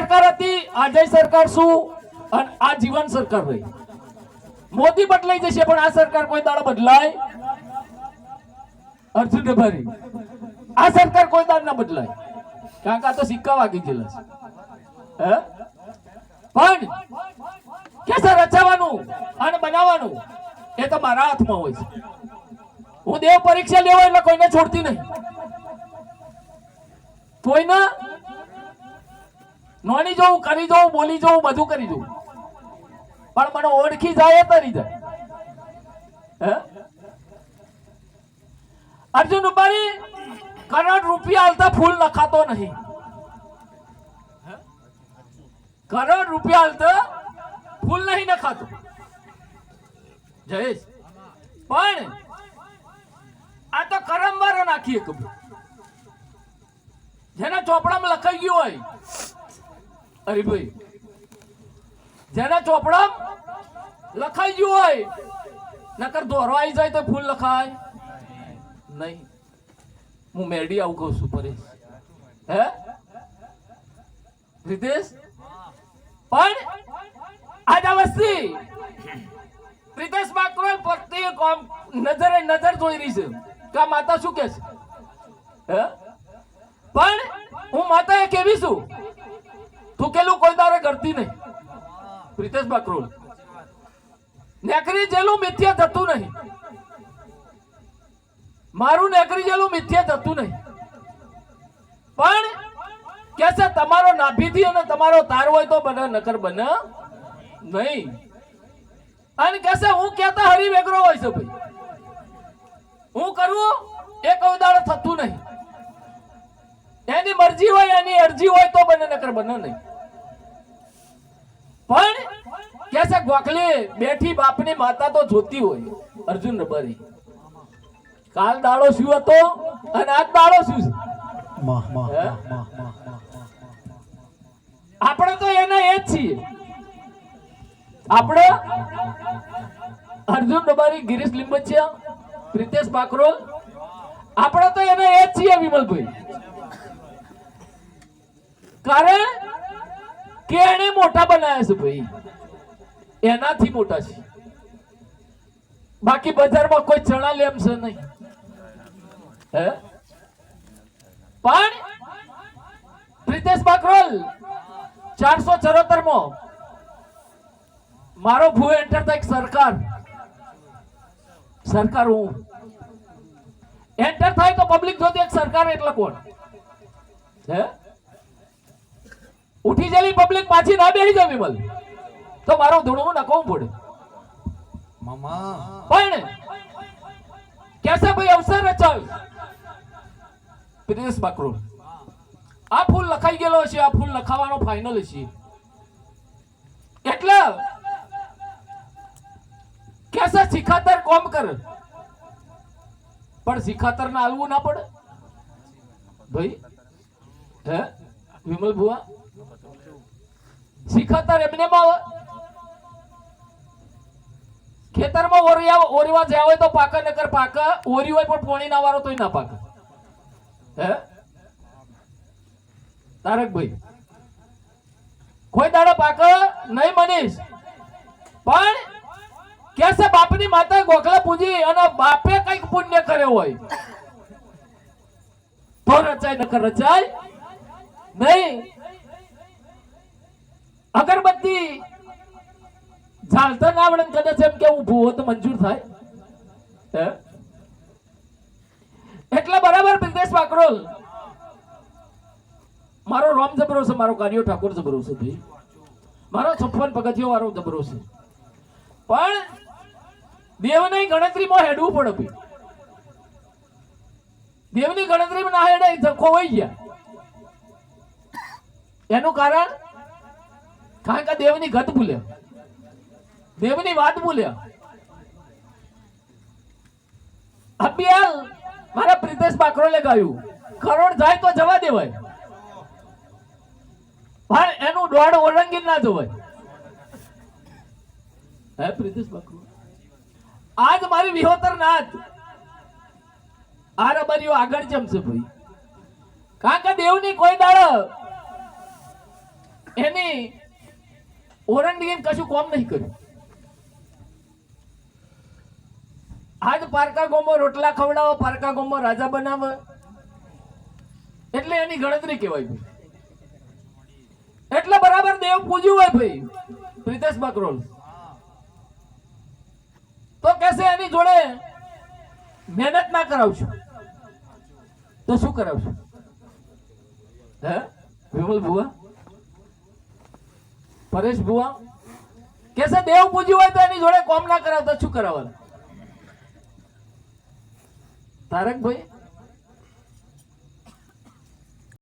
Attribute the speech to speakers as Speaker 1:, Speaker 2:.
Speaker 1: સરકાર હતી, આજે સરકાર શું અને આ જીવન સરકાર રહી. મોદી બદલાઈ જશે પણ આ સરકાર કોઈ દાડો બદલાય અર્જુન ડભારી, આ સરકાર કોઈ દાડ ના બદલાય, કારણ કે આ તો સિક્કા વાગી ગયેલા છે. પણ કેસે રચાવાનું અને બનાવવાનું એ તો મારા હાથમાં હોય છે. હું દેવ પરીક્ષા લેવો એટલે કોઈને છોડતી નહીં, કોઈને નોની જવું, કરી જવું, બોલી જવું, બધું કરી જવું, પણ મને ઓળખી જાય તરી જાય. અર્જુન રૂપાણી કરોડ રૂપિયા હાલતા ફૂલ લખાતો નહીં, કરોડ રૂપિયા હાલતા ફૂલ નહીં નખાતો જયેશ. પણ આ તો કરમ વાળો નાખીએ કબૂ, જેના ચોપડામાં લખાઈ ગયું હોય, અરે ભાઈ જેના ચોપડામાં લખાઈ ગયું હોય, નકર દોરો આવી જાય તો ફૂલ લખાય નહીં. હું મેડી આવું કહું છું પરેશ, હે પ્રિતેશ. પણ આજ વસ્તી પ્રિતેશ બાકરોલ પ્રત્યેક નજરે નજર જોઈ રહી છે કે આ માતા શું કે છે. પણ હું માતા એ કેવી છું, થૂકેલું કોઈ દારે કરતી નહીં. પ્રિતેશ બાકરોલ નેકરી જેલું મિથ્યા થતું નહીં, મારું નેકરી જેલું મિથ્યા થતું નહીં. પણ કે છે તમારો નાભીથી અને તમારો તાર હોય તો બને, નકર બને નહીં. અને કે છે હું કહેતા હરી વેગરો હોય છે ભાઈ, હું કરવું એ કોઈ દાડો થતું નહીં. એની મરજી હોય, એની અરજી હોય તો બને, નકર બને નહીં. પણ કે છે ગોખલી બેઠી બાપની માતા તો જોતી હોય. અર્જુન રબારી કાલ દાડો શું હતો અને આજ દાડો શું છે. આપણે તો એના એ જ છીએ. આપણે અર્જુન રબારી, ગિરીશ લીંબચિયા, પ્રિતેશ બાકરોલ, આપણે તો એના એ જ છીએ વિમલભાઈ. કારણ કે એને મોટા બનાવ્યા છે ભાઈ, એનાથી મોટા છે. બાકી બજારમાં કોઈ ચણા લેમ છે નહીં. પણ પ્રિતેશ બાકરોલ 474 માં મારો ભૂ એન્ટર થાય સરકાર હું એન્ટર થાય તો પબ્લિક જોતી એક સરકાર એટલે કોણ. ઉઠી જેલી પબ્લિક પાછી ના બેસી જાય વિમલ તો મારો ધૂણું નખવું પડે. પણ કેસે ભાઈ અવસર રચાવ્યું. પ્રિતેશ બાકરોલ આ ફૂલ લખાઈ ગયેલો છે, આ ફૂલ લખાવાનો ફાઇનલ છે. એટલે કેસે શિખાતર કોમ કરે, પણ શિખાતર ના હાલવું ના પડે ભાઈ. હે વિમલ ભુવા, શિખાતર એમને ખેતરમાં ઓરવા જ્યાં હોય તો પાકા, નકર પાકા ઓરી હોય પણ પોણી ના વારો તોય ના પાકા. હે તારકભાઈ કોઈ દાડો પાકા નહીં મનીશ. પણ કેસે બાપની માતા ગોખલા પૂજી અને બાપે કઈક પુણ્ય કર્યો હોય તો રચાય, નકર રચાય નહીં. અગરબત્તી ઝાલતા ના આવડે કદાચ એમ કે હું ભૂવો તો મંજૂર થાય. એટલે બરાબર પ્રિતેશ બાકરોલ મારો રોમ જબરો છે, મારો કાર્યો ઠાકોર જબરો છે ભાઈ, મારો 56 પગથિયો વાળો જબરો છે. પણ દેવની ગણતરીમાં હેડવું પડે ભાઈ. દેવની ગણતરીમાં ના હેડે જખો હોય ગયા. એનું કારણ કારણ કે દેવની ગત ભૂલ્યા, દેવની વાત ભૂલ્યા. અભિયાલ મારા પ્રિતેશ બાકરોલે ગાયું, કરોડ જાય તો જવા દેવાય, પણ એનું દોડ ઓળંગી ના જવાય. હે પ્રિતેશ બાકરોલ, આજ મારી વિહોતર નાથ આ રબારીઓ આગળ જમશે ભાઈ. કારણ કે દેવની કોઈ દાડો એની ઓરંડીએ કશું કોમ નહીં કર્યું. આજ પારકા ગોમો રોટલા ખવડાવો, પારકા ગોમો રાજા બનાવે, એટલે એની ગણતરી કહેવાય ભાઈ. એટલે બરાબર દેવ પૂજ્યું હોય ભાઈ પ્રિતેશ બકરોલ. તો કહેશે એની જોડે મહેનત ના કરાવશું તો શું કરાવશું? હે વિમલ બુઆ, પરેશ બુઆ કહેશે દેવ પૂજ્યું હોય તો એની જોડે કોમ ના કરાવતા શું કરાવવાનું? તારક ભાઈ